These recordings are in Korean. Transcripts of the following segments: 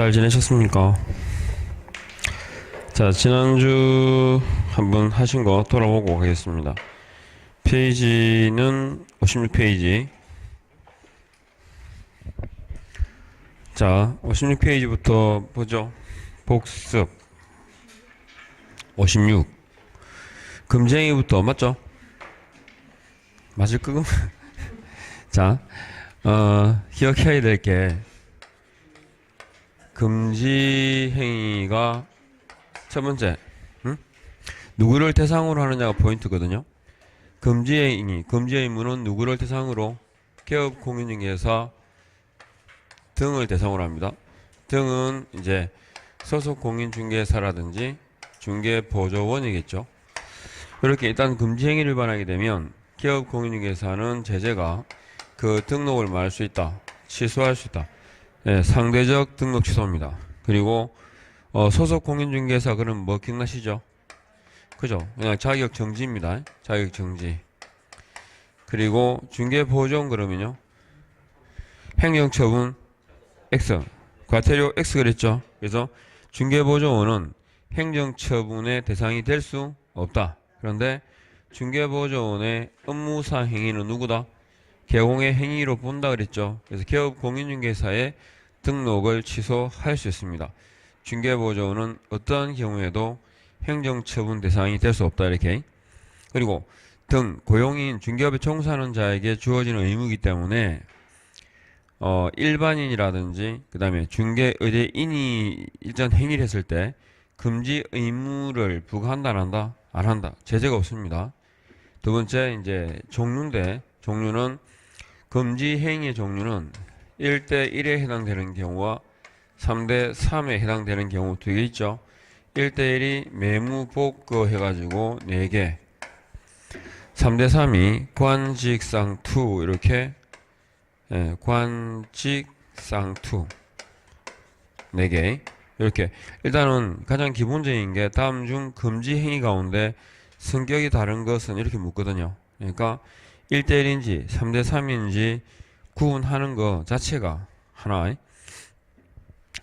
잘 지내셨습니까? 자, 지난주 한번 하신 거 돌아보고 가겠습니다. 페이지는 56페이지. 자, 56페이지부터 보죠. 복습 56 금쟁이부터 맞죠? 맞을 거고. 자, 기억해야 될 게 금지 행위가 첫 번째, 누구를 대상으로 하느냐가 포인트거든요. 금지 행위, 금지 의무는 누구를 대상으로? 개업 공인중개사 등을 대상으로 합니다. 등은 이제 소속 공인중개사라든지 중개보조원이겠죠. 이렇게 일단 금지 행위를 반하게 되면 개업 공인중개사는 제재가 그 등록을 말할 수 있다, 취소할 수 있다. 네, 상대적 등록 취소입니다. 그리고 소속 공인중개사 그럼 뭐 기억나시죠? 그죠? 그냥 자격 정지입니다. 자격 정지. 그리고 중개보조원 그러면요, 행정처분 X, 과태료 X 그랬죠. 그래서 중개보조원은 행정처분의 대상이 될 수 없다. 그런데 중개보조원의 업무상 행위는 누구다? 개공의 행위로 본다 그랬죠. 그래서 개업 공인중개사의 등록을 취소할 수 있습니다. 중개보조원은 어떠한 경우에도 행정처분 대상이 될 수 없다 이렇게. 그리고 등 고용인 중개업에 종사하는 자에게 주어지는 의무이기 때문에 일반인이라든지 그 다음에 중개의뢰인이 일단 행위를 했을 때 금지 의무를 부과한다 안 한다? 안 한다. 제재가 없습니다. 두 번째 이제 종류인데, 종류는 금지 행위의 종류는 1대 1에 해당되는 경우와 3대 3에 해당되는 경우 두 개 있죠. 1대 1이 매무복거 해가지고 4개, 3대 3이 관직상투 이렇게, 관직상투 4개. 이렇게 일단은 가장 기본적인 게 다음 중 금지 행위 가운데 성격이 다른 것은 이렇게 묻거든요. 그러니까 1대 1인지 3대 3인지 구분하는 거 자체가 하나.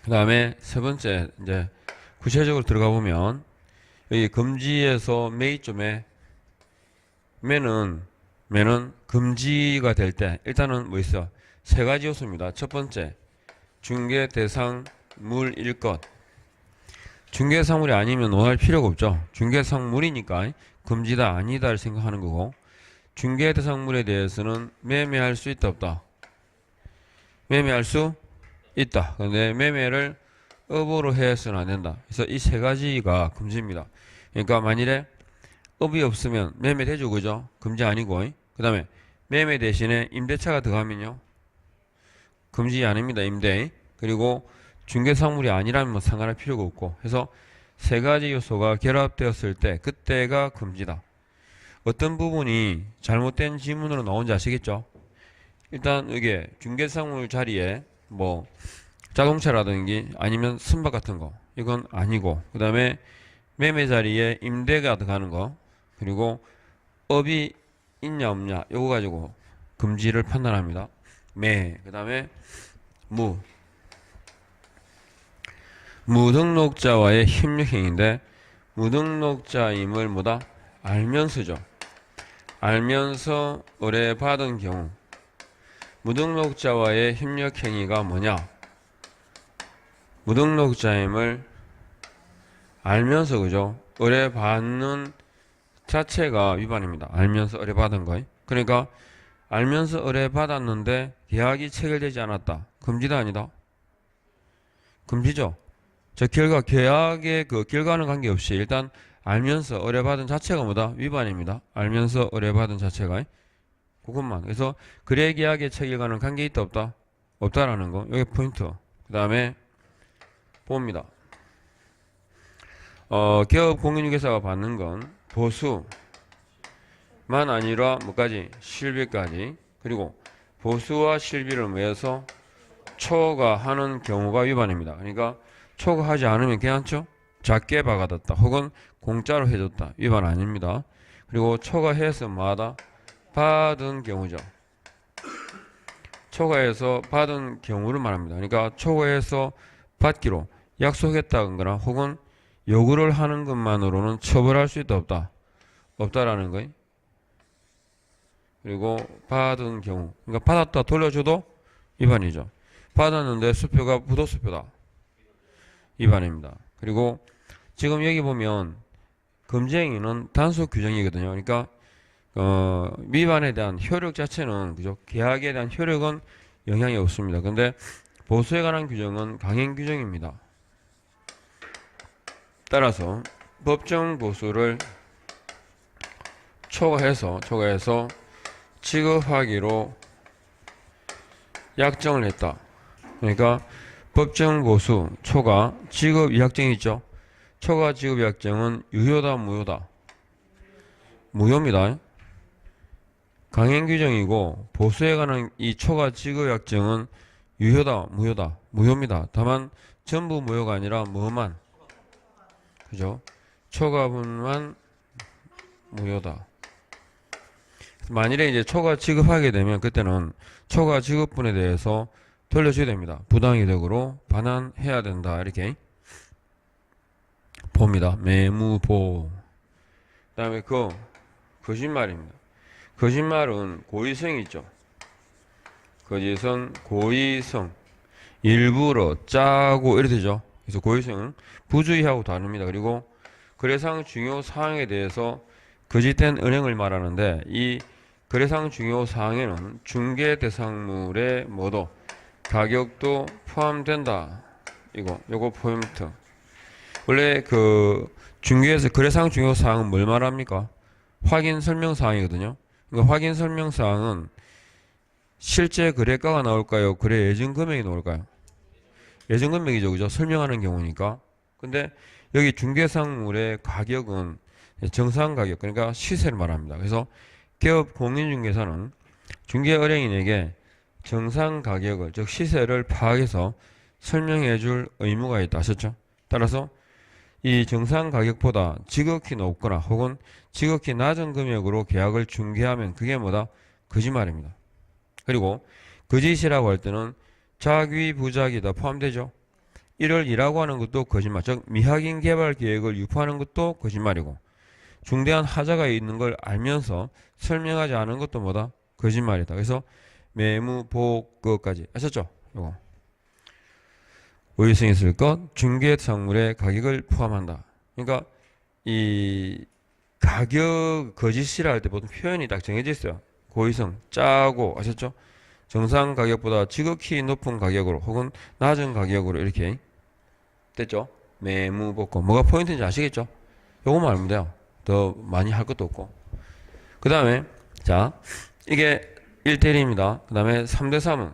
그 다음에 세 번째 이제 구체적으로 들어가 보면 여기 금지에서 매이점에 매는 금지가 될 때 일단은 뭐 있어? 세 가지 요소입니다. 첫 번째, 중개 대상 물일 것. 중개상물이 아니면 논할 필요가 없죠. 중개상물이니까 금지다 아니다를 생각하는 거고, 중개대상물에 대해서는 매매할 수 있다 없다? 매매할 수 있다. 근데 매매를 업으로 해서는 안 된다. 그래서 이 세 가지가 금지입니다. 그러니까 만일에 업이 없으면 매매되죠, 그죠? 금지 아니고. 그 다음에 매매 대신에 임대차가 들어가면요, 금지 아닙니다. 임대. 그리고 중개상물이 아니라면 뭐 상관할 필요가 없고 해서 세 가지 요소가 결합되었을 때 그때가 금지다. 어떤 부분이 잘못된 지문으로 나온지 아시겠죠? 일단 이게 중개상물 자리에 뭐 자동차라든지 아니면 선박 같은 거 이건 아니고, 그 다음에 매매 자리에 임대가 들어가는 거, 그리고 업이 있냐 없냐 요거 가지고 금지를 판단합니다. 그 다음에 무등록자와의 협력행위인데, 무등록자임을 뭐다? 알면서죠. 알면서 의뢰받은 경우. 무등록자와의 협력행위가 뭐냐? 무등록자임을 알면서, 그죠? 의뢰받는 자체가 위반입니다. 알면서 의뢰받은 거. 그러니까 알면서 의뢰받았는데 계약이 체결되지 않았다. 금지다 아니다? 금지죠. 저 계약의 그 결과는 관계없이 일단 알면서 의뢰받은 자체가 뭐다? 위반입니다. 알면서 의뢰받은 자체가. 그것만. 그래서 거래 계약의 체결과는 관계 있다 없다? 없다라는 거. 이게 포인트. 그 다음에 봅니다. 개업 공인중개사가 받는 건 보수만 아니라 뭐까지? 실비까지. 그리고 보수와 실비를 위해서 초과하는 경우가 위반입니다. 그러니까 초과하지 않으면 괜찮죠? 작게 박아뒀다 혹은 공짜로 해줬다, 위반 아닙니다. 그리고 초과해서 뭐하다? 받은 경우죠. 초과해서 받은 경우를 말합니다. 그러니까 초과해서 받기로 약속했다거나 혹은 요구를 하는 것만으로는 처벌할 수 있다 없다. 없다라는 거예요. 그리고 받은 경우, 그러니까 받았다 돌려줘도 위반이죠. 받았는데 수표가 부도수표다. 위반입니다. 그리고 지금 여기 보면 금지행위는 단속 규정이거든요. 그러니까 위반에 대한 효력 자체는 그죠? 계약에 대한 효력은 영향이 없습니다. 근데 보수에 관한 규정은 강행 규정입니다. 따라서 법정 보수를 초과해서 지급하기로 약정을 했다. 그러니까 법정 보수 초과 지급 약정이 있죠. 초과 지급 약정은 유효다 무효다. 무효입니다. 강행 규정이고 보수에 관한 이 초과 지급 약정은 유효다 무효다. 무효입니다. 다만 전부 무효가 아니라 뭐만, 그죠? 초과분만 무효다. 만일에 이제 초과 지급하게 되면 그때는 초과 지급분에 대해서 돌려줘야 됩니다. 부당이득으로 반환해야 된다. 이렇게 봅니다. 매무보. 그 다음에 거짓말입니다. 거짓말은 고의성이 있죠. 거짓은 고의성. 일부러 짜고 이렇게 되죠. 그래서 고의성은 부주의하고 다릅니다. 그리고 거래상 중요 사항에 대해서 거짓된 은행을 말하는데 이 거래상 중요 사항에는 중개 대상물의 뭐도 가격도 포함된다. 요거 포인트. 원래 중개에서 거래상 중요 사항은 뭘 말합니까? 확인 설명 사항이거든요. 그러니까 확인 설명 사항은 실제 거래가가 나올까요? 거래 예정 금액이 나올까요? 예정 금액이죠. 그죠? 설명하는 경우니까. 근데 여기 중개상물의 가격은 정상 가격, 그러니까 시세를 말합니다. 그래서 기업 공인중개사는 중개 의뢰인에게 정상 가격을, 즉 시세를 파악해서 설명해 줄 의무가 있다 하셨죠? 따라서 이 정상 가격보다 지극히 높거나 혹은 지극히 낮은 금액으로 계약을 중개하면 그게 뭐다? 거짓말입니다. 그리고 거짓이라고 할 때는 작위부작이다 포함되죠. 1월2라고 하는 것도 거짓말, 즉 미확인 개발 계획을 유포하는 것도 거짓말이고 중대한 하자가 있는 걸 알면서 설명하지 않은 것도 뭐다? 거짓말이다. 그래서 매무보고까지 아셨죠? 요거 고의성이 있을 것, 중개상물의 가격을 포함한다. 그러니까 이 가격 거짓이라 할 때 보통 표현이 딱 정해져 있어요. 고의성 짜고 아셨죠? 정상 가격보다 지극히 높은 가격으로 혹은 낮은 가격으로 이렇게 됐죠? 매무복권 뭐가 포인트인지 아시겠죠? 요거만 알면 돼요. 더 많이 할 것도 없고. 그 다음에 자 이게 1대1입니다. 그 다음에 3대3은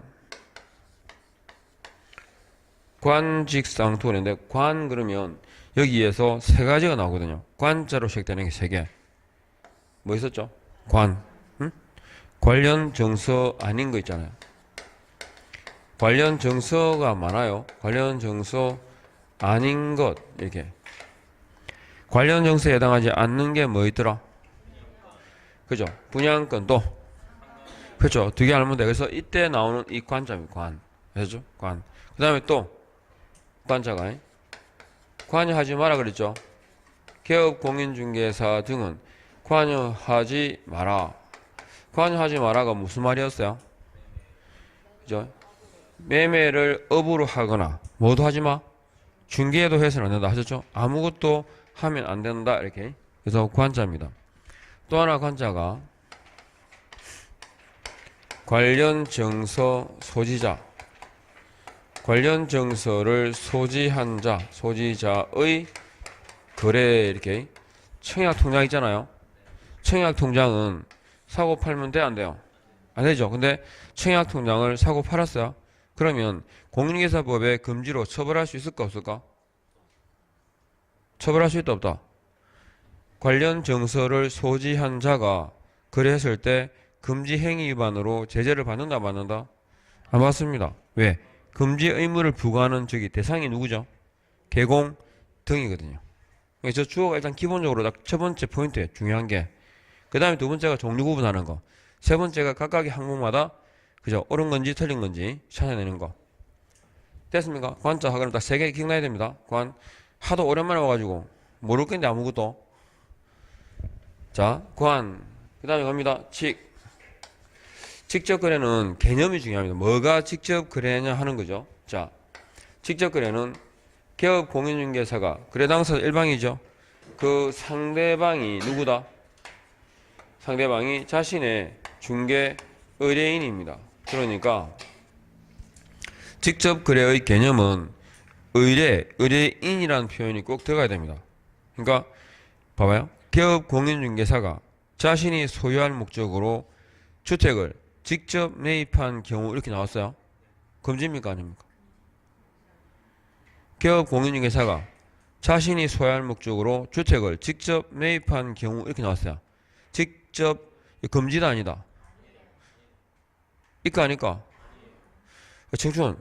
관직상토인데 관 그러면 여기에서 세 가지가 나오거든요. 관자로 시작되는 게 세 개. 뭐 있었죠? 관. 응? 관련 정서 아닌 거 있잖아요. 관련 정서가 많아요. 관련 정서 아닌 것 이렇게. 관련 정서에 해당하지 않는 게 뭐 있더라? 그죠? 분양권 또. 그렇죠. 두 개 알면 돼. 그래서 이때 나오는 이 관자입니다. 관. 아시죠? 관. 그 다음에 또 관자가 관여하지 마라 그랬죠. 개업 공인중개사 등은 관여하지 마라. 관여하지 마라가 무슨 말이었어요? 그죠? 매매를 업으로 하거나 뭐도 하지 마. 중개도 해서는 안 된다 하셨죠? 아무것도 하면 안 된다 이렇게. 그래서 관자입니다. 또 하나 관자가 관련 정서 소지자. 관련 정서를 소지한 자, 소지자의 거래 이렇게. 청약 통장 있잖아요. 청약 통장은 사고 팔면 돼, 안 돼요? 안 되죠. 근데 청약 통장을 사고 팔았어요. 그러면 공인중개사법에 금지로 처벌할 수 있을까 없을까? 처벌할 수 있다 없다. 관련 정서를 소지한 자가 거래했을 때 금지 행위 위반으로 제재를 받는다 받는다? 안 받습니다. 왜? 금지 의무를 부과하는 저기 대상이 누구죠? 개공 등이거든요. 저 주어가 일단 기본적으로 딱 첫 번째 포인트에 중요한 게, 그 다음에 두 번째가 종류 구분하는 거, 세 번째가 각각의 항목마다 그죠? 옳은 건지 틀린 건지 찾아내는 거. 됐습니까? 관자 그럼 딱 3개 기억나야 됩니다. 관. 하도 오랜만에 와가지고 모를 건데 아무것도. 자, 관. 그 다음에 갑니다. 직접 거래는 개념이 중요합니다. 뭐가 직접 거래냐 하는 거죠. 자, 직접 거래는 개업 공인중개사가 거래 당사자 일방이죠. 그 상대방이 누구다? 상대방이 자신의 중개 의뢰인입니다. 그러니까 직접 거래의 개념은 의뢰인이라는 표현이 꼭 들어가야 됩니다. 그러니까 봐봐요. 개업 공인중개사가 자신이 소유할 목적으로 주택을 직접 매입한 경우 이렇게 나왔어요. 금지입니까 아닙니까? 개업 공인중개사가 자신이 소유할 목적으로 주택을 직접 매입한 경우 이렇게 나왔어요. 직접 금지다 아니다. 이까 아니까? 청춘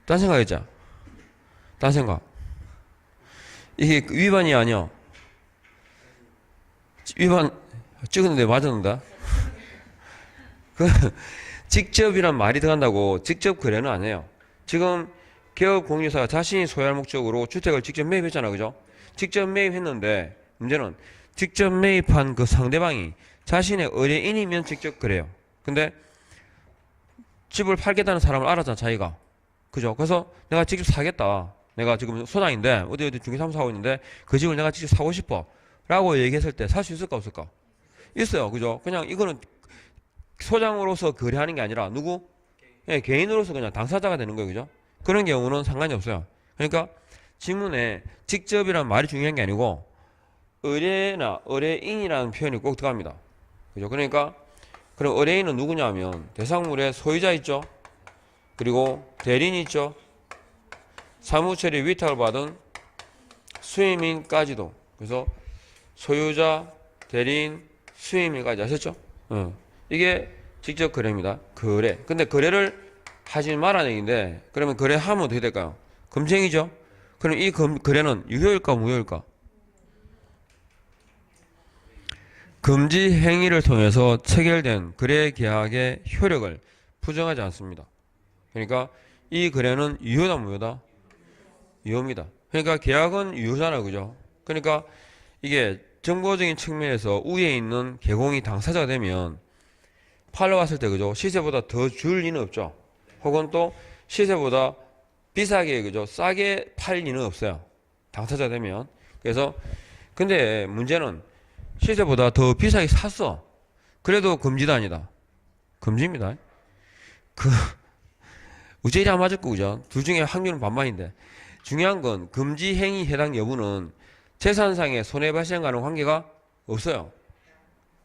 딴 생각했자. 딴 생각. 이게 위반이 아니야. 위반 찍었는데 맞았는데. 그 직접이란 말이 들어간다고 직접 거래는 안 해요. 지금 개업 공유사가 자신이 소유할 목적으로 주택을 직접 매입했잖아, 그죠? 직접 매입했는데 문제는 직접 매입한 그 상대방이 자신의 의뢰인이면 직접 그래요. 근데 집을 팔겠다는 사람을 알았잖아, 자기가. 그죠? 그래서 내가 직접 사겠다. 내가 지금 소장인데 어디 중개사무소 하고 있는데 그 집을 내가 직접 사고 싶어 라고 얘기했을 때 살 수 있을까 없을까? 있어요. 그죠? 그냥 이거는 소장으로서 거래하는 게 아니라 누구? 예, 개인으로서 그냥 당사자가 되는 거예요. 그죠? 그런 경우는 상관이 없어요. 그러니까 지문에 직접이란 말이 중요한 게 아니고 의뢰나 의뢰인이라는 표현이 꼭 들어갑니다. 그죠? 그러니까 그럼 의뢰인은 누구냐 하면 대상물의 소유자 있죠? 그리고 대리인 있죠? 사무처리 위탁을 받은 수임인까지도. 그래서 소유자, 대리인, 수임인까지 아셨죠? 이게 직접 거래입니다. 거래. 근데 거래를 하지 말라는 얘기인데 그러면 거래하면 어떻게 될까요? 금지행위죠? 그럼 이 거래는 유효일까 무효일까? 금지 행위를 통해서 체결된 거래 계약의 효력을 부정하지 않습니다. 그러니까 이 거래는 유효다 무효다? 유효입니다. 그러니까 계약은 유효잖아요. 그죠? 그러니까 이게 정보적인 측면에서 위에 있는 개공이 당사자가 되면 팔러 갔을 때 그죠? 시세보다 더 줄 리는 없죠. 혹은 또 시세보다 비싸게 그죠? 싸게 팔 리는 없어요. 당사자 되면. 그래서 근데 문제는 시세보다 더 비싸게 샀어. 그래도 금지도 아니다. 금지입니다. 우체일이 안 맞았고 그죠? 둘 중에 확률은 반반인데 중요한 건 금지 행위 해당 여부는 재산상의 손해 발생과는 관계가 없어요.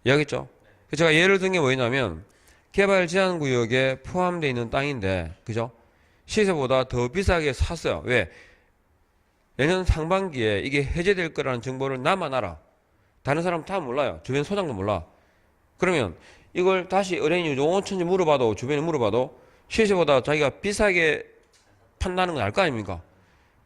이해하겠죠? 제가 예를 든 게 뭐냐면 개발 제한 구역에 포함되어 있는 땅인데 그죠? 시세보다 더 비싸게 샀어요. 왜? 내년 상반기에 이게 해제될 거라는 정보를 나만 알아. 다른 사람 다 몰라요. 주변 소장도 몰라. 그러면 이걸 다시 의뢰인이 어쩐지 물어봐도 주변에 물어봐도 시세보다 자기가 비싸게 판다는 건 알 거 아닙니까?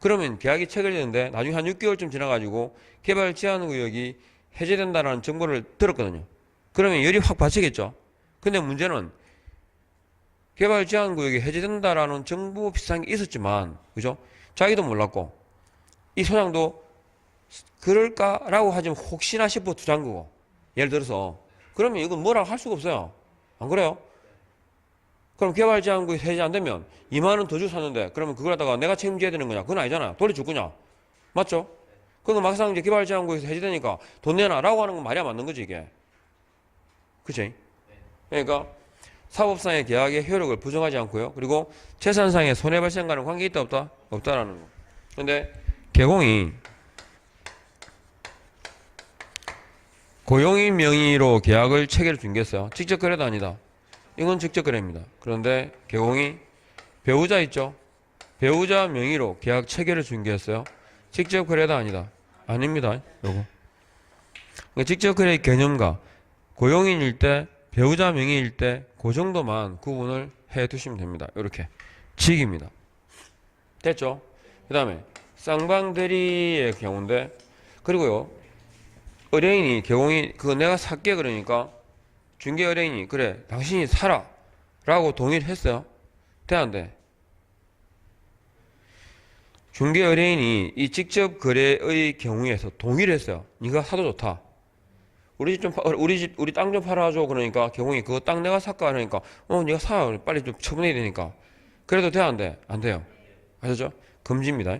그러면 계약이 체결되는데 나중에 한 6개월쯤 지나가지고 개발 제한 구역이 해제된다는 정보를 들었거든요. 그러면 열이 확 받치겠죠. 근데 문제는 개발 제한 구역이 해제된다라는 정보 비슷한 게 있었지만 그죠? 자기도 몰랐고 이 소장도 그럴까라고 하지만 혹시나 싶어 투자한 거고 예를 들어서 그러면 이건 뭐라고 할 수가 없어요. 안 그래요? 그럼 개발 제한 구역이 해제 안 되면 2만 원 더 주고 샀는데 그러면 그걸 갖다가 내가 책임져야 되는 거냐? 그건 아니잖아. 돌려줄 거냐? 맞죠? 그러니까 막상 이제 개발 제한 구역에서 해제되니까 돈 내놔라고 하는 건 말이 안 맞는 거지 이게. 그치? 그러니까 사법상의 계약의 효력을 부정하지 않고요. 그리고 재산상의 손해 발생과는 관계 있다 없다? 없다라는 거. 근데 개공이 고용인 명의로 계약을 체결해 준 게 있어요. 직접 거래도 아니다. 이건 직접 거래입니다. 그런데 개공이 배우자 있죠? 배우자 명의로 계약 체결해 준 게 있어요. 직접 거래도 아니다. 아닙니다. 요거. 그러니까 직접 거래의 개념과 고용인일 때 배우자 명의일 때 그 정도만 구분을 해 두시면 됩니다. 이렇게 직입니다. 됐죠? 그 다음에 쌍방대리의 경우인데 그리고요 의뢰인이 개공이 그거 내가 살게 그러니까 중개 의뢰인이 그래 당신이 사라 라고 동의를 했어요. 돼, 안 돼? 중개 의뢰인이 이 직접 거래의 경우에서 동의를 했어요. 네가 사도 좋다. 우리 땅 좀 팔아줘. 그러니까 경영이 그거 땅 내가 살까 하니까 네가 사. 빨리 좀 처분해야 되니까. 그래도 돼, 안 돼? 안 돼요. 아셨죠? 금지입니다.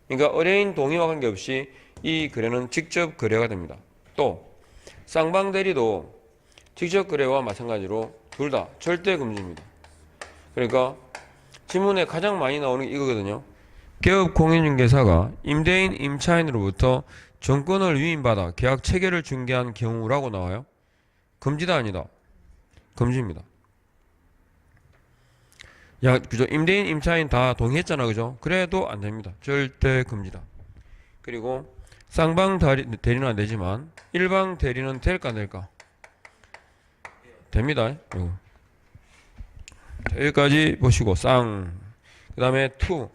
그러니까 의뢰인 동의와 관계없이 이 거래는 직접 거래가 됩니다. 또 쌍방대리도 직접 거래와 마찬가지로 둘 다 절대 금지입니다. 그러니까 지문에 가장 많이 나오는 게 이거거든요. 개업 공인중개사가 임대인 임차인으로부터 정권을 위임받아 계약 체결을 중개한 경우라고 나와요. 금지다 아니다? 금지입니다. 야, 그죠? 임대인 임차인 다 동의했잖아, 그죠? 그래도 안 됩니다. 절대 금지다. 그리고 쌍방 대리는 안 되지만 일방 대리는 될까 안 될까? 됩니다. 자, 여기까지 보시고 쌍. 그 다음에 투.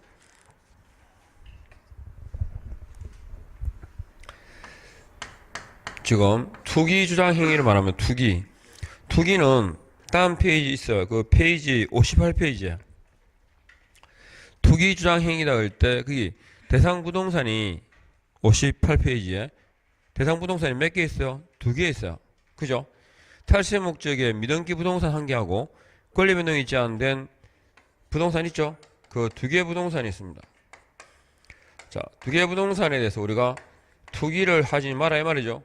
지금 투기 주장 행위를 말하면 투기는 다음 페이지 있어요. 그 페이지 58페이지에 투기 주장 행위다 할 때 그게 대상 부동산이 58페이지에 대상 부동산이 몇 개 있어요? 2개 있어요. 그죠? 탈세 목적의 미등기 부동산 1개하고 권리 변동이 있지 않은 된 부동산 있죠? 그 2개의 부동산이 있습니다. 자, 2개의 부동산에 대해서 우리가 투기를 하지 마라 이 말이죠.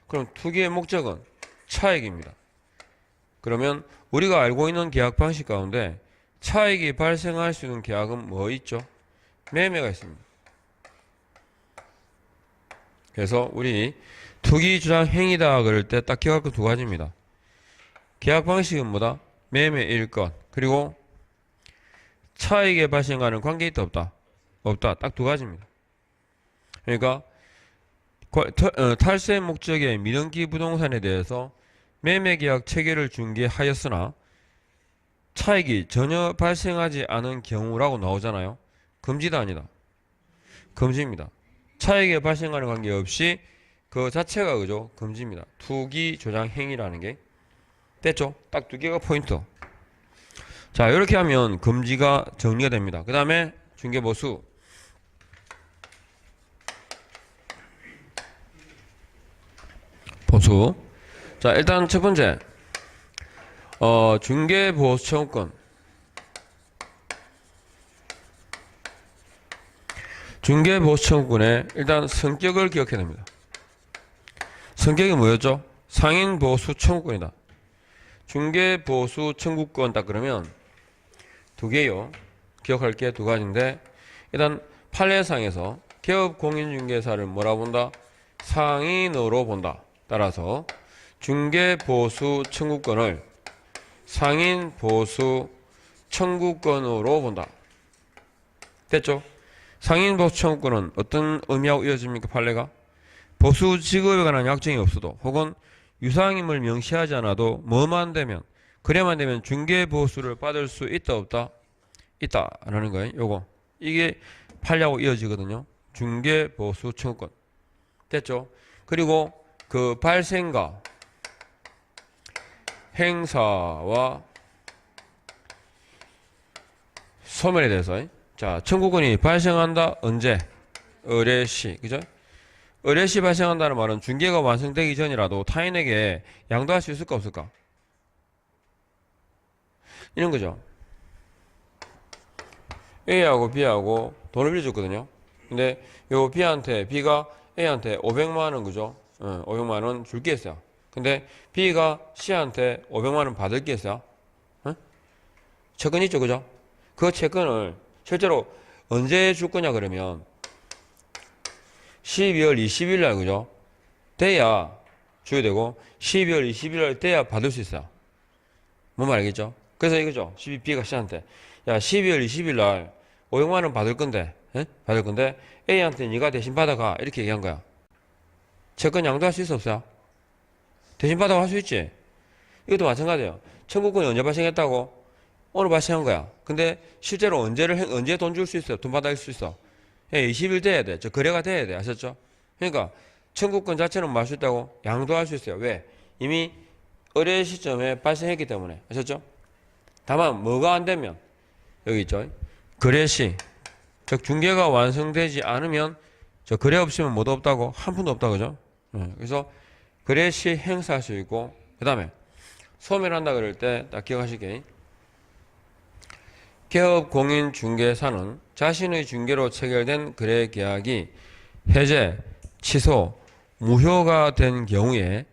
그럼 투기의 목적은 차익입니다. 그러면 우리가 알고 있는 계약 방식 가운데 차익이 발생할 수 있는 계약은 뭐 있죠? 매매가 있습니다. 그래서 우리 투기 주장 행위다 그럴 때 딱 기억할 거 2가지입니다. 계약 방식은 뭐다? 매매일 것. 그리고 차익에 발생하는 관계 있다 없다? 없다. 딱 2가지입니다. 그러니까 탈세 목적의 미등기 부동산에 대해서 매매계약 체결을 중개하였으나 차익이 전혀 발생하지 않은 경우라고 나오잖아요. 금지다 아니다? 금지입니다. 차익에 발생하는 관계없이 그 자체가 그죠? 금지입니다. 투기 조장 행위라는 게 됐죠? 딱 2개가 포인트. 자, 이렇게 하면 금지가 정리가 됩니다. 그 다음에 중개보수. 보수. 자, 일단 첫 번째, 중개보수 청구권. 중개보수 청구권의 일단 성격을 기억해야 됩니다. 성격이 뭐였죠? 상인보수 청구권이다. 중개보수 청구권 딱 그러면 2개요. 기억할 게 2가지인데, 일단 판례상에서 개업공인중개사를 뭐라 본다? 상인으로 본다. 따라서 중개보수 청구권을 상인보수 청구권으로 본다. 됐죠? 상인보수 청구권은 어떤 의미하고 이어집니까? 판례가 보수 지급에 관한 약정이 없어도 혹은 유상임을 명시하지 않아도 뭐만 되면 그래만 되면 중개보수를 받을 수 있다 없다? 있다라는 거예요. 요거 이게 판례하고 이어지거든요. 중개보수 청구권 됐죠? 그리고 그 발생과 행사와 소멸에 대해서 자, 청구권이 발생한다 언제? 의뢰시. 그죠? 의뢰시 발생한다는 말은 중개가 완성되기 전이라도 타인에게 양도할 수 있을까 없을까? 이런 거죠. A하고 B하고 돈을 빌려줬거든요. 근데 요 B가 A한테 500만 원 그죠? 500만 원 줄게 했어요. 근데 B가 C한테 500만 원 받을게 했어요. 채권 있죠, 그죠? 그 채권을 실제로 언제 줄 거냐 그러면 12월 20일 날 그죠? 돼야 줘야 되고 12월 20일 날 돼야 받을 수 있어요. 뭔 말 알겠죠? 그래서 이거죠. B가 C한테 야 12월 20일 날 500만 원 받을 건데 받을 건데 A한테 네가 대신 받아가 이렇게 얘기한 거야. 채권 양도할 수 있어 없어요? 대신 받아가 할 수 있지. 이것도 마찬가지예요. 청구권이 언제 발생했다고? 오늘 발생한 거야. 근데 실제로 언제 돈 줄 수 있어요? 돈 받아갈 수 있어? 20일 돼야 돼. 저 거래가 돼야 돼. 아셨죠? 그러니까 청구권 자체는 뭐 할 수 있다고? 양도할 수 있어요. 왜? 이미 의뢰 시점에 발생했기 때문에. 아셨죠? 다만 뭐가 안 되면 여기 있죠. 거래 시, 즉 중개가 완성되지 않으면 저 거래 없으면 뭐도 없다고? 한 푼도 없다, 그죠? 그래서 거래 시 행사할 수 있고, 그 다음에 소멸한다 그럴 때 딱 기억하시게. 개업 공인 중개사는 자신의 중개로 체결된 거래 계약이 해제, 취소, 무효가 된 경우에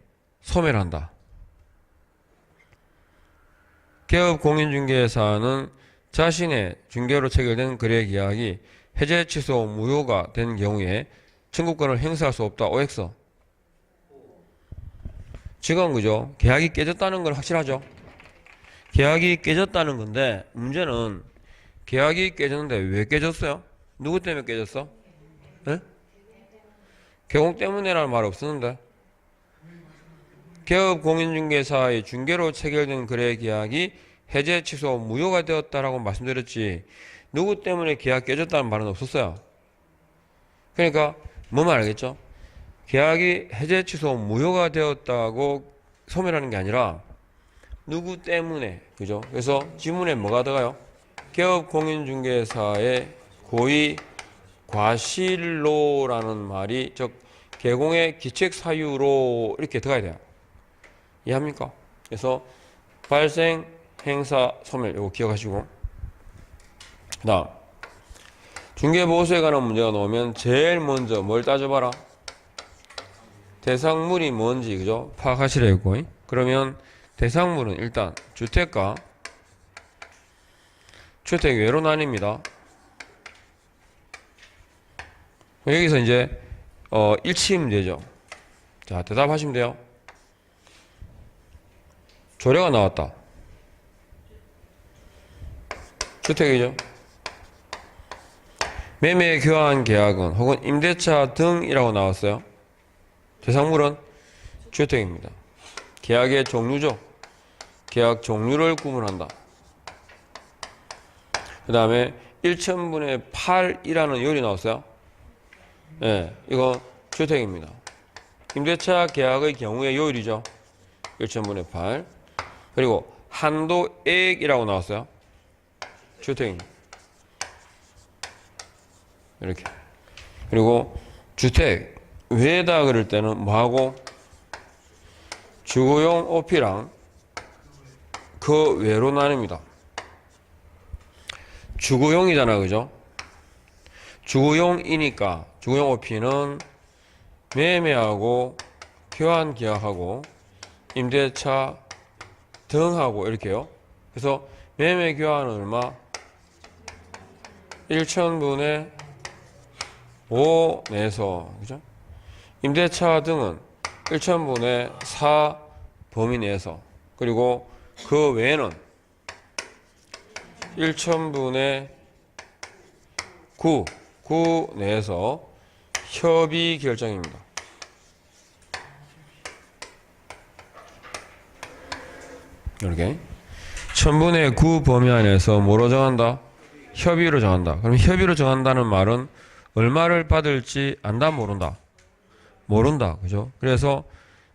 소멸한다. 개업 공인 중개사는 자신의 중개로 체결된 거래 계약이 해제, 취소, 무효가 된 경우에 청구권을 행사할 수 없다. OX. 지금 그죠? 계약이 깨졌다는 건 확실하죠? 계약이 깨졌다는 건데 문제는 계약이 깨졌는데 왜 깨졌어요? 누구 때문에 깨졌어? 네? 개공 때문에라는 말 없었는데. 개업 공인중개사의 중개로 체결된 거래 계약이 해제, 취소, 무효가 되었다라고 말씀드렸지 누구 때문에 계약 깨졌다는 말은 없었어요. 그러니까 뭐만 알겠죠? 계약이 해제, 취소, 무효가 되었다고 소멸하는 게 아니라 누구 때문에, 그죠? 그래서 지문에 뭐가 들어가요? 개업 공인중개사의 고의 과실로라는 말이 즉 개공의 기책 사유로 이렇게 들어가야 돼요. 이해합니까? 그래서 발생, 행사, 소멸 이거 기억하시고, 그다음 중개보수에 관한 문제가 나오면 제일 먼저 뭘 따져봐라? 대상물이 뭔지, 그죠? 파악하시라 했고, 그러면 대상물은 일단 주택과 주택 외로 나뉩니다. 여기서 이제 일치이면 되죠. 자, 대답하시면 돼요. 조례가 나왔다. 주택이죠. 매매 교환 계약은 혹은 임대차 등이라고 나왔어요. 대상물은 주택입니다. 계약의 종류죠. 계약 종류를 구분한다. 그 다음에 1,000분의 8이라는 요율이 나왔어요. 네, 이거 주택입니다. 임대차 계약의 경우의 요율이죠. 1,000분의 8. 그리고 한도액이라고 나왔어요. 주택입니다. 이렇게. 그리고 주택 외에다 그럴 때는 뭐하고? 주거용 오피랑 그 외로 나뉩니다. 주거용이잖아, 그죠? 주거용이니까 주거용 오피는 매매하고 교환 계약하고 임대차 등하고 이렇게요. 그래서 매매 교환은 얼마? 1,000분의 5 내에서, 그죠? 임대차 등은 1,000분의 4 범위 내에서, 그리고 그 외에는 1,000분의 9 내에서 협의 결정입니다. 이렇게 1,000분의 9 범위 안에서 뭐로 정한다? 협의로 정한다. 그럼 협의로 정한다는 말은 얼마를 받을지 안다, 모른다? 모른다, 그죠? 그래서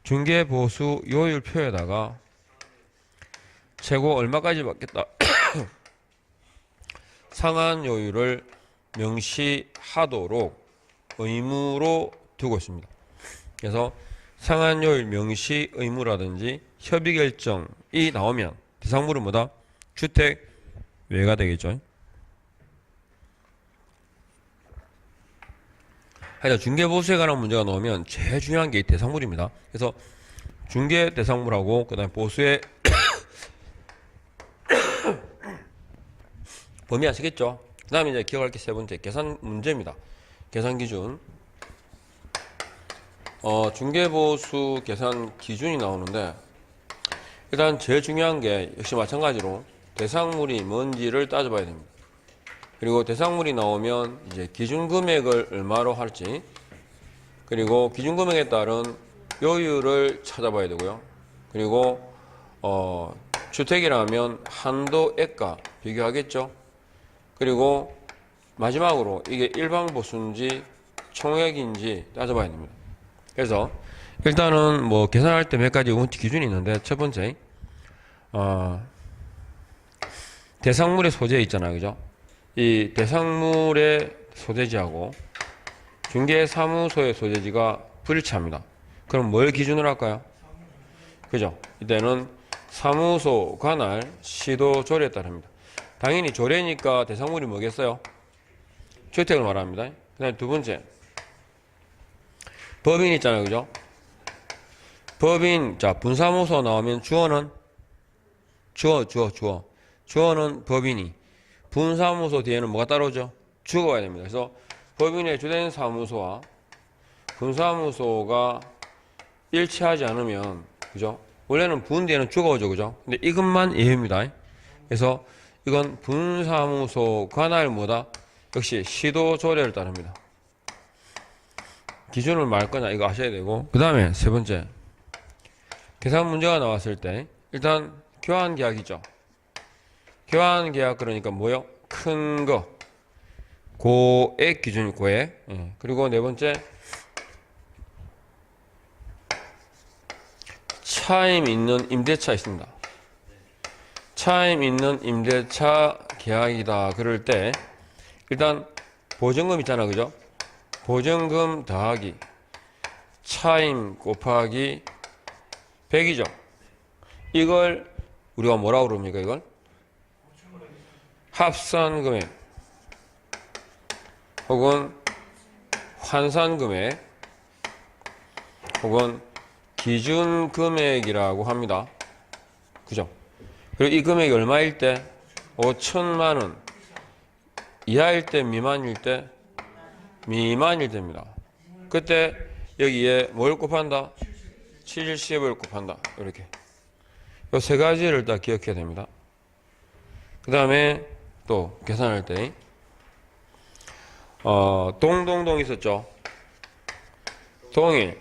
중개보수 요율표에다가 최고 얼마까지 받겠다 상한 요율을 명시하도록 의무로 두고 있습니다. 그래서 상한 요율 명시 의무라든지 협의 결정이 나오면 대상물은 뭐다? 주택 외가 되겠죠. 하여튼 중개보수에 관한 문제가 나오면 제일 중요한 게 대상물입니다. 그래서 중개 대상물하고 그 다음에 보수의 범위 아시겠죠? 그 다음에 이제 기억할 게 세 번째 계산 문제입니다. 계산 기준. 중개보수 계산 기준이 나오는데 일단 제일 중요한 게 역시 마찬가지로 대상물이 뭔지를 따져봐야 됩니다. 그리고 대상물이 나오면 이제 기준 금액을 얼마로 할지, 그리고 기준 금액에 따른 요율을 찾아봐야 되고요. 그리고 주택이라면 한도액과 비교하겠죠. 그리고 마지막으로 이게 일반 보수인지 총액인지 따져봐야 됩니다. 그래서 일단은 뭐 계산할 때 몇 가지 기준이 있는데 첫 번째 대상물의 소재 있잖아요. 그죠? 이 대상물의 소재지하고 중개사무소의 소재지가 불일치합니다. 그럼 뭘 기준으로 할까요? 그죠? 이때는 사무소 관할 시도 조례에 따릅니다. 당연히 조례니까 대상물이 뭐겠어요? 주택을 말합니다. 그 다음에 두 번째, 법인 있잖아요. 그죠? 법인, 자, 분사무소 나오면 주어는 주어는 법인이, 분사무소 뒤에는 뭐가 따라오죠? 주어가 와야 됩니다. 그래서 법인의 주된 사무소와 분사무소가 일치하지 않으면, 그죠? 원래는 분 뒤에는 주어가 오죠. 그죠? 근데 이것만 예외입니다. 그래서 이건 분사무소 관할 뭐다? 역시 시도 조례를 따릅니다. 기준을 말 거냐 이거 아셔야 되고, 그 다음에 세 번째, 계산 문제가 나왔을 때 일단 교환 계약이죠. 교환 계약 그러니까 뭐요? 큰 거, 고액 기준이 고액. 그리고 네 번째, 차임 있는 임대차 있습니다. 차임 있는 임대차 계약이다. 그럴 때 일단 보증금 있잖아. 그죠? 보증금 더하기 차임 곱하기 100이죠. 이걸 우리가 뭐라고 그럽니까? 이걸 합산금액 혹은 환산금액 혹은 기준금액이라고 합니다. 그죠? 그리고 이 금액이 얼마일 때? 5천만 원 이하일 때, 미만일 때? 미만일 때입니다. 그때 여기에 뭘 곱한다? 70을 곱한다. 이렇게. 이 세 가지를 다 기억해야 됩니다. 그 다음에 또 계산할 때 동동동 있었죠. 동일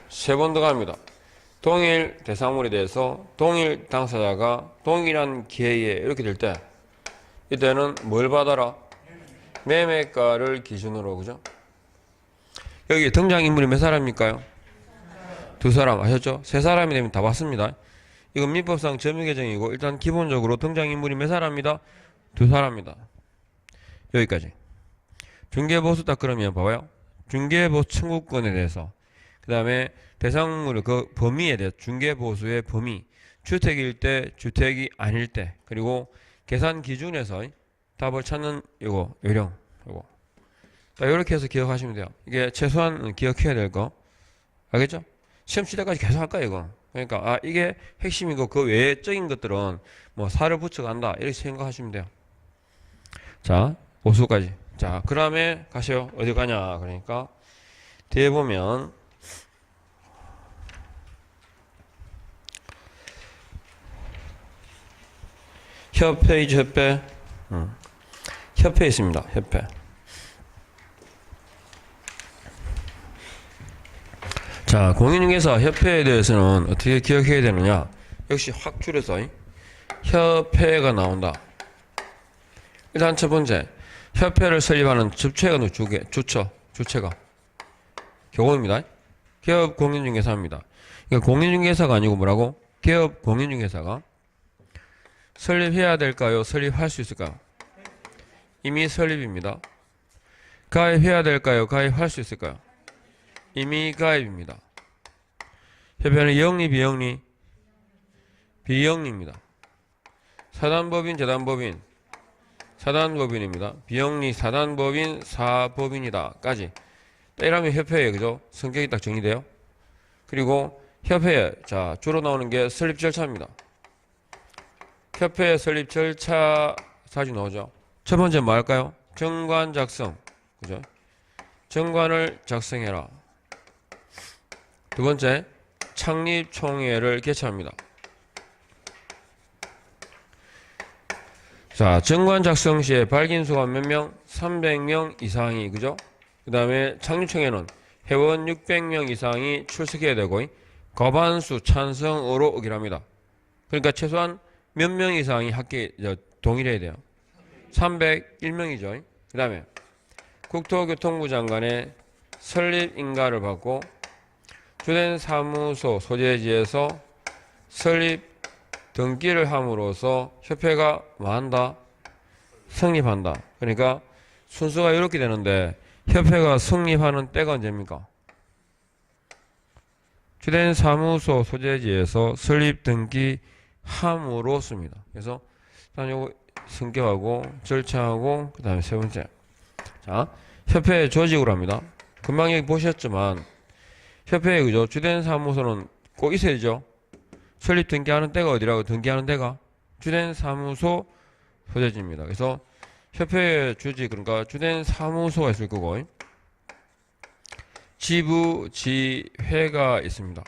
세 번 더 갑니다. 동일 대상물에 대해서 동일 당사자가 동일한 기회에 이렇게 될 때 이때는 뭘 받아라? 매매가를 기준으로. 그죠? 여기 등장인물이 몇 사람입니까요? 두 사람 아셨죠? 세 사람이 되면 다 봤습니다. 이건 민법상 점유계정이고 일단 기본적으로 등장인물이 몇 사람입니다? 두 사람입니다. 여기까지. 중개보수 딱 그러면 봐봐요. 중개보수 청구권에 대해서, 그 다음에 대상물 그 범위에 대해서, 중개보수의 범위, 주택일 때, 주택이 아닐 때, 그리고 계산 기준에서 답을 찾는 요거 요령 요거. 자, 이렇게 해서 기억하시면 돼요. 이게 최소한 기억해야 될 거. 알겠죠? 시험 칠 때까지 계속 할까 이거. 그러니까 이게 핵심이고 그 외적인 것들은 뭐 살을 붙여간다 이렇게 생각하시면 돼요. 자, 오수까지. 자, 그 다음에 가시오. 어디 가냐? 그러니까 뒤에 보면 협회이죠. 협회. 협회 있습니다. 협회. 자, 공인중개사 협회에 대해서는 어떻게 기억해야 되느냐? 역시 확 줄여서 협회가 나온다. 일단 첫 번째, 협회를 설립하는 주체가 주체가 교공입니다. 기업 공인중개사입니다. 그러니까 공인중개사가 아니고 뭐라고? 기업 공인중개사가 설립해야 될까요? 설립할 수 있을까요? 이미 설립입니다. 가입해야 될까요? 가입할 수 있을까요? 이미 가입입니다. 협회는 영리, 비영리? 비영리입니다. 사단법인, 재단법인? 사단법인입니다. 비영리, 사단법인, 사법인이다. 까지. 이러면 협회에, 그죠? 성격이 딱 정리돼요. 그리고 협회에, 자, 주로 나오는 게 설립 절차입니다. 협회 설립 절차 자주 나오죠. 첫 번째 뭐 할까요? 정관 작성. 그죠? 정관을 작성해라. 두 번째, 창립총회를 개최합니다. 자, 정관 작성 시에 발기인수가 몇 명? 300명 이상이, 그죠? 그 다음에 창립총회는 회원 600명 이상이 출석해야 되고, 과반수 찬성으로 오기로 합니다. 그러니까 최소한 몇 명 이상이 동일해야 돼요. 301명이죠. 그 다음에 국토교통부 장관의 설립 인가를 받고 주된 사무소 소재지에서 설립 등기를 함으로써 협회가 뭐한다? 성립한다. 그러니까 순서가 이렇게 되는데 협회가 성립하는 때가 언제입니까? 주된 사무소 소재지에서 설립 등기함으로씁니다. 그래서 일단 요거 승격하고 절차하고 그 다음에 세 번째, 자 협회 조직으로 합니다. 금방 여기 보셨지만 협회의 그죠? 주된 사무소는 꼭 있어야죠. 설립 등기하는 때가 어디라고? 등기하는 때가 주된 사무소 소재지입니다. 그래서 협회의 조직, 그러니까 주된 사무소가 있을 거고 지부지회가 있습니다.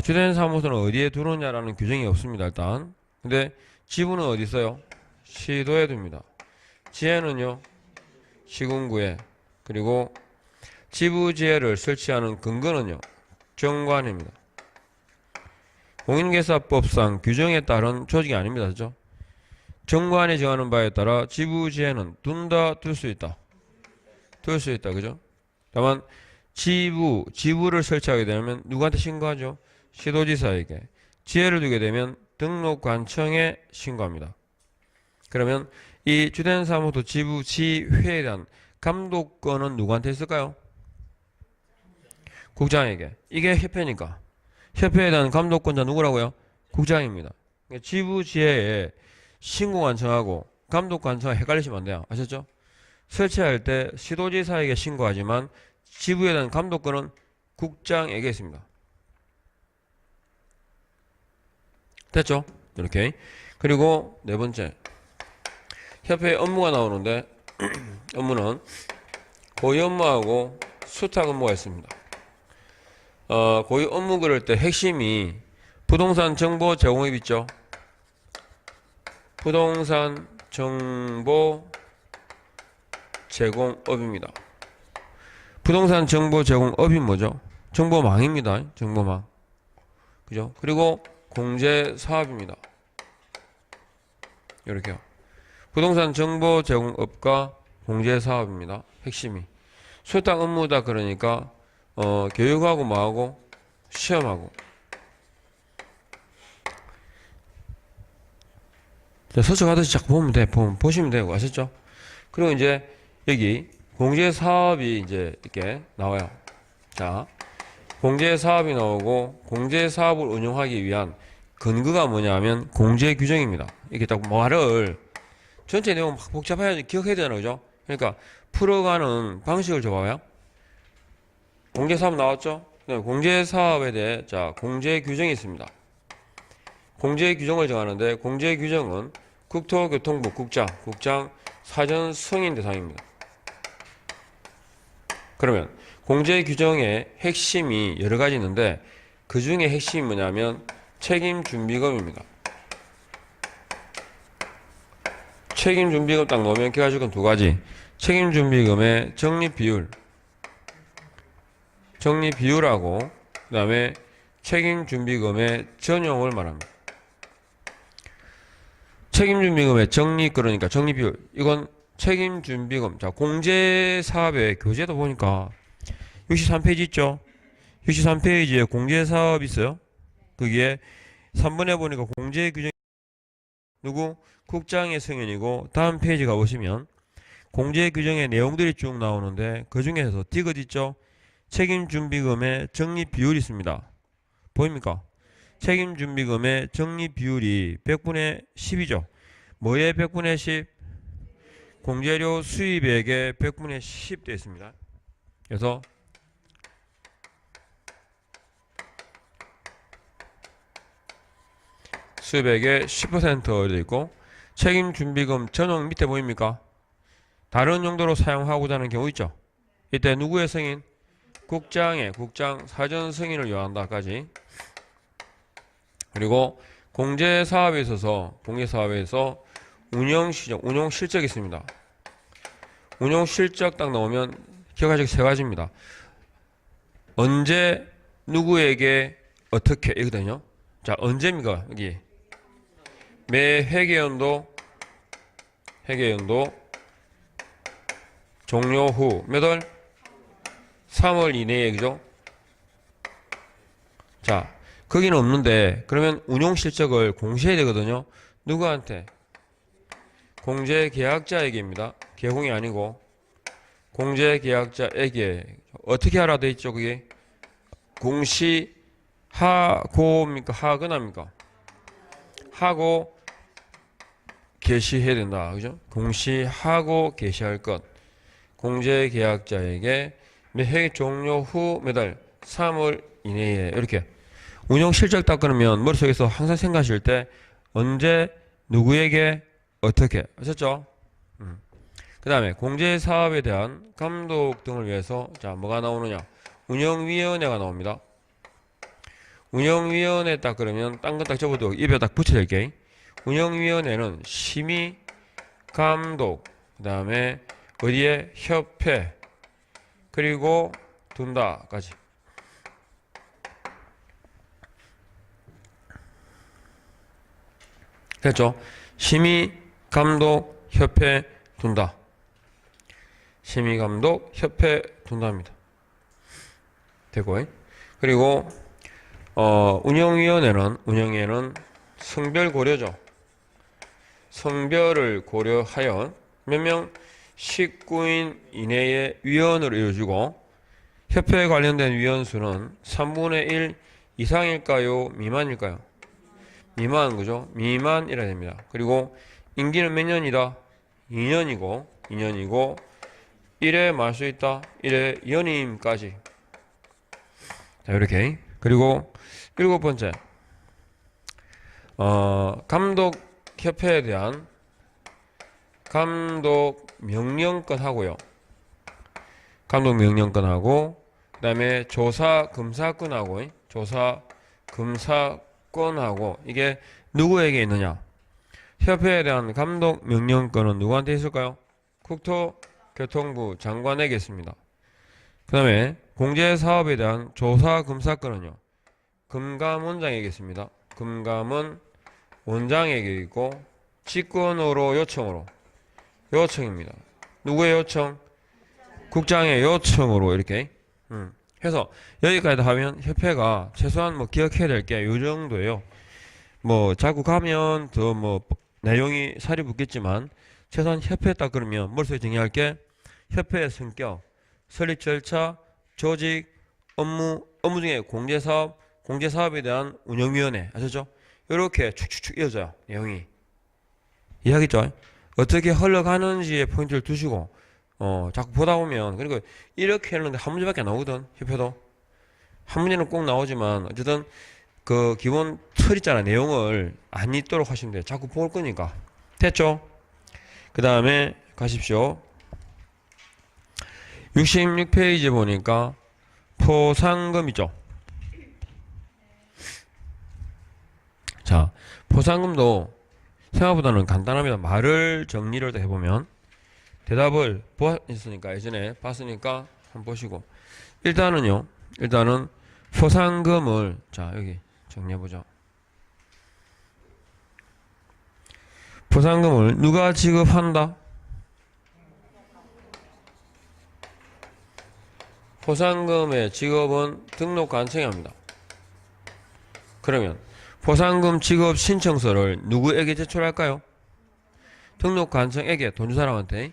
주된 사무소는 어디에 두느냐라는 규정이 없습니다. 일단 근데 지부는 어디 있어요? 시도에 둡니다. 지회는요 시군구에, 그리고 지부지회를 설치하는 근거는요 정관입니다. 공인계사법상 규정에 따른 조직이 아닙니다. 그죠? 정관이 정하는 바에 따라 지부지회는 둔다, 둘 수 있다. 둘 수 있다. 그죠? 다만 지부를 설치하게 되면 누구한테 신고하죠? 시도지사에게. 지회를 두게 되면 등록관청에 신고합니다. 그러면 이 주된 사무소 지부지회에 대한 감독권은 누구한테 있을까요? 국장에게. 이게 협회니까 협회에 대한 감독권자 누구라고요? 국장입니다. 지부지회에 신고관청하고 감독관청하고 헷갈리시면 안 돼요. 아셨죠? 설치할 때 시도지사에게 신고하지만 지부에 대한 감독권은 국장에게 있습니다. 됐죠? 이렇게. 그리고 네 번째, 협회 업무가 나오는데 업무는 고위 업무하고 수탁 업무가 있습니다. 고위 업무 그럴 때 핵심이 부동산 정보 제공업 있죠? 부동산 정보 제공업입니다. 부동산 정보 제공업이 뭐죠? 정보망입니다. 정보망. 그죠? 그리고 공제 사업입니다. 이렇게요. 부동산 정보 제공업과 공제 사업입니다. 핵심이. 수탁 업무다 그러니까 교육하고 뭐하고 시험하고. 서적하듯이 자꾸 보면 돼. 보시면 되고. 아셨죠? 그리고 이제 여기 공제 사업이 이제 이렇게 나와요. 자, 공제 사업이 나오고 공제 사업을 운영하기 위한 근거가 뭐냐면 공제 규정입니다. 이렇게 딱 말을 전체 내용 막 복잡해야지 기억해야 되잖아요. 그죠? 그러니까 풀어가는 방식을 줘봐요. 공제 사업 나왔죠? 네, 공제 사업에 대해 자, 공제 규정이 있습니다. 공제 규정을 정하는데 공제 규정은 국토교통부 국장 사전 승인 대상입니다. 그러면 공제 규정의 핵심이 여러 가지 있는데 그 중에 핵심이 뭐냐면 책임준비금입니다. 책임준비금 딱 넣으면 기가질 건 두 가지. 책임준비금의 적립비율하고 그 다음에 책임준비금의 전용을 말합니다. 책임준비금의 적립, 그러니까 적립비율. 이건 책임준비금. 자, 공제사업의 교재도 보니까 63페이지 있죠? 63페이지에 공제사업 있어요? 거기에 3번에 보니까 공제규정 누구? 국장의 승인이고 다음 페이지 가보시면 공제규정의 내용들이 쭉 나오는데 그 중에서 디귿 있죠? 책임준비금의 적립비율이 있습니다. 보입니까? 책임준비금의 적립비율이 100분의 10이죠. 뭐의 100분의 10? 공제료 수입액의 100분의 10 되어 있습니다. 그래서 수입액의 10% 되어 있고 책임준비금 전용 밑에 보입니까? 다른 용도로 사용하고자 하는 경우 있죠. 이때 누구의 승인? 국장 사전 승인을 요한다까지. 그리고 공제사업에 있어서 운용 실적이 있습니다. 운용 실적 딱 나오면 기억하실 세 가지입니다. 언제 누구에게 어떻게 이거든요. 자, 언제입니까? 여기 매 회계연도 종료 후 몇 월? 3월 이내에, 그죠? 자, 거기는 없는데 그러면 운용 실적을 공시해야 되거든요. 누구한테? 공제 계약자에게입니다. 개공이 아니고 공제 계약자에게 어떻게 하라 돼 있죠? 그게 공시하고입니까? 하거나입니까? 하고 게시해야 된다. 그죠? 공시하고 게시할 것. 공제 계약자에게 매회 종료 후 매달 3월 이내에 이렇게 운용 실적 딱 그러면 머릿속에서 항상 생각하실 때 언제 누구에게 어떻게 아셨죠? 그 다음에 공제 사업에 대한 감독 등을 위해서 자 뭐가 나오느냐 운영위원회가 나옵니다. 운영위원회 딱 그러면 딴 거 딱 접어도 입에 딱 붙여낼게. 운영위원회는 심의 감독 그 다음에 어디에 협회 그리고 둔다까지. 됐죠? 심의 감독 협회 둔다. 심의 감독 협회 둔다입니다. 되고 그리고 운영위원회는 성별 고려죠. 성별을 고려하여 몇 명 19인 이내의 위원으로 이루어지고 협회에 관련된 위원수는 3분의 1 이상일까요? 미만일까요? 미만 그죠? 미만이라 됩니다. 그리고 임기는 몇 년이다? 2년이고 1회 말 수 있다. 1회 연임까지. 자 이렇게 그리고 7번째 감독협회에 대한 감독 명령권 하고요. 감독 명령권 하고 그 다음에 조사 검사권 하고 조사 검사권 하고 이게 누구에게 있느냐? 협회에 대한 감독 명령권은 누구한테 있을까요? 국토교통부 장관에게 있습니다. 그 다음에 공제사업에 대한 조사 검사권은요 금감원장에게 있습니다. 금감원 원장에게 있고 직권으로 요청입니다. 누구의 요청? 국장의 요청으로 이렇게 해서 여기까지 하면 협회가 최소한 뭐 기억해야 될 게 이 정도예요. 뭐 자꾸 가면 더 뭐 내용이 살이 붙겠지만 최소한 협회 딱 그러면 머릿속에 정리할 게 협회의 성격, 설립 절차, 조직, 업무 중에 공제사업에 대한 운영위원회 아셨죠? 이렇게 축축축 이어져요. 내용이 이해하겠죠? 어떻게 흘러가는지에 포인트를 두시고 자꾸 보다 보면 그리고 이렇게 했는데 한 문제밖에 안 나오거든. 협회도 한 문제는 꼭 나오지만 어쨌든 그 기본 틀 있잖아. 내용을 안 잊도록 하시면 돼요. 자꾸 볼 거니까. 됐죠? 그 다음에 가십시오. 66페이지 보니까 포상금 있죠? 자, 포상금도 생각보다는 간단합니다. 말을 정리를 해보면 대답을 보았으니까 예전에 봤으니까 한번 보시고 일단은 포상금을 자 여기 정리해보자. 포상금을 누가 지급한다? 포상금의 지급은 등록관청이 합니다. 그러면 포상금 지급 신청서를 누구에게 제출할까요? 등록관청에게 돈 준 사람한테.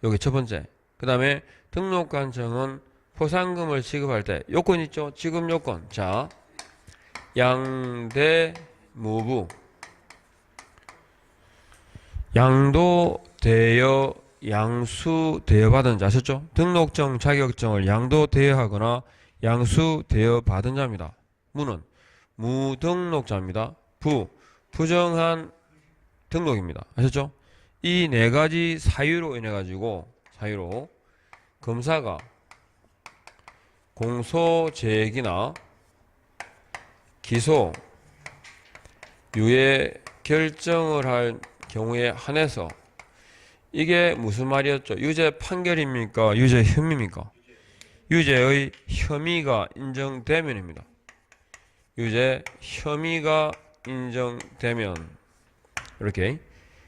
여기 첫 번째. 그 다음에 등록관청은 포상금을 지급할 때 요건 있죠? 지급 요건. 자, 양대무부 양도되어 양수되어 받은 자 아셨죠? 등록증 자격증을 양도되어 양수되어 받은 자입니다. 무는 무등록자입니다. 부정한 등록입니다. 아셨죠? 이 네 가지 사유로 인해 가지고 검사가 공소 제기나 기소 유예 결정을 할 경우에 한해서 이게 무슨 말이었죠? 유죄 판결입니까? 유죄 혐의입니까? 유죄의 혐의가 인정되면입니다. 유죄 혐의가 인정되면 이렇게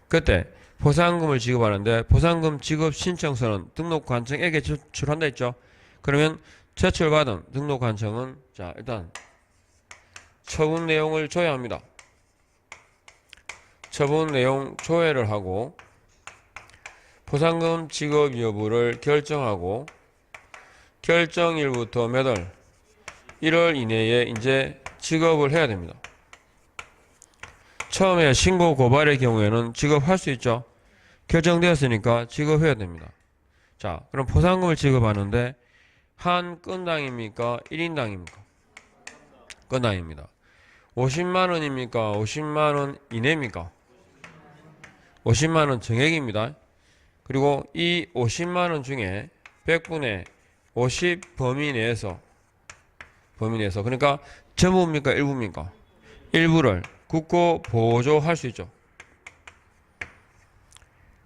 그때 포상금을 지급하는데 포상금 지급 신청서는 등록관청에게 제출한다 했죠. 그러면 제출받은 등록관청은 자 일단 처분 내용을 조회합니다. 처분 내용 조회를 하고 포상금 지급 여부를 결정하고 결정일부터 몇 월? 1월 이내에 이제 지급을 해야 됩니다. 처음에 신고 고발의 경우에는 지급할 수 있죠. 결정되었으니까 지급해야 됩니다. 자, 그럼 포상금을 지급하는데 한 건당입니까? 1인당입니까? 건당입니다. 50만원입니까? 50만원 이내입니까? 50만원 정액입니다. 그리고 이 50만원 중에 100분의 50 범위 내에서 그러니까 전부입니까? 일부입니까? 일부를 국고 보조할 수 있죠.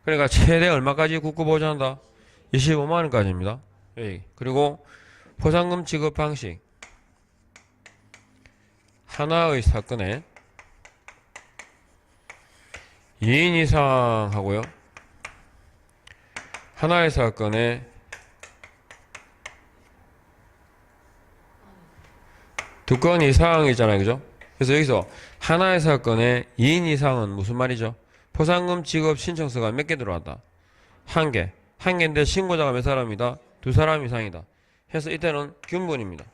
그러니까 최대 얼마까지 국고 보조한다? 25만원까지입니다. 그리고 포상금 지급 방식 하나의 사건에 2인 이상 하고요. 하나의 사건에 두 건 이상이잖아요. 그죠? 그래서 여기서 하나의 사건에 2인 이상은 무슨 말이죠? 포상금 지급 신청서가 몇 개 들어왔다? 한 개. 한 개인데 신고자가 몇 사람이다? 두 사람 이상이다. 해서 이때는 균분입니다.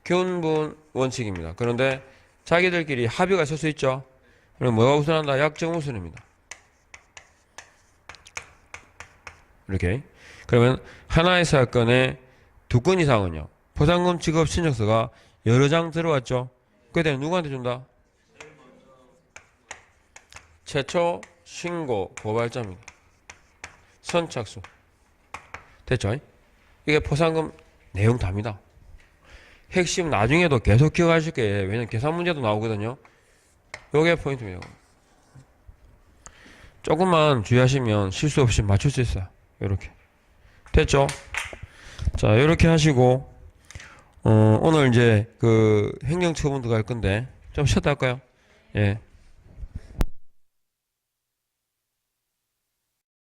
균분 원칙입니다. 그런데 자기들끼리 합의가 있을 수 있죠. 그럼 뭐가 우선한다? 약정 우선입니다. 이렇게. 그러면 하나의 사건에 두 건 이상은요. 포상금 지급 신청서가 여러 장 들어왔죠. 그때는 누구한테 준다? 최초 신고 고발자입니다. 선착순. 됐죠? 이게 포상금 내용 답니다. 핵심 나중에도 계속 기억하실 거예요. 왜냐면 계산 문제도 나오거든요. 요게 포인트입니다. 조금만 주의하시면 실수 없이 맞출 수 있어요. 요렇게. 됐죠? 자, 요렇게 하시고 오늘 이제 그 행정처분 들어갈 건데 좀 쉬었다 할까요? 예.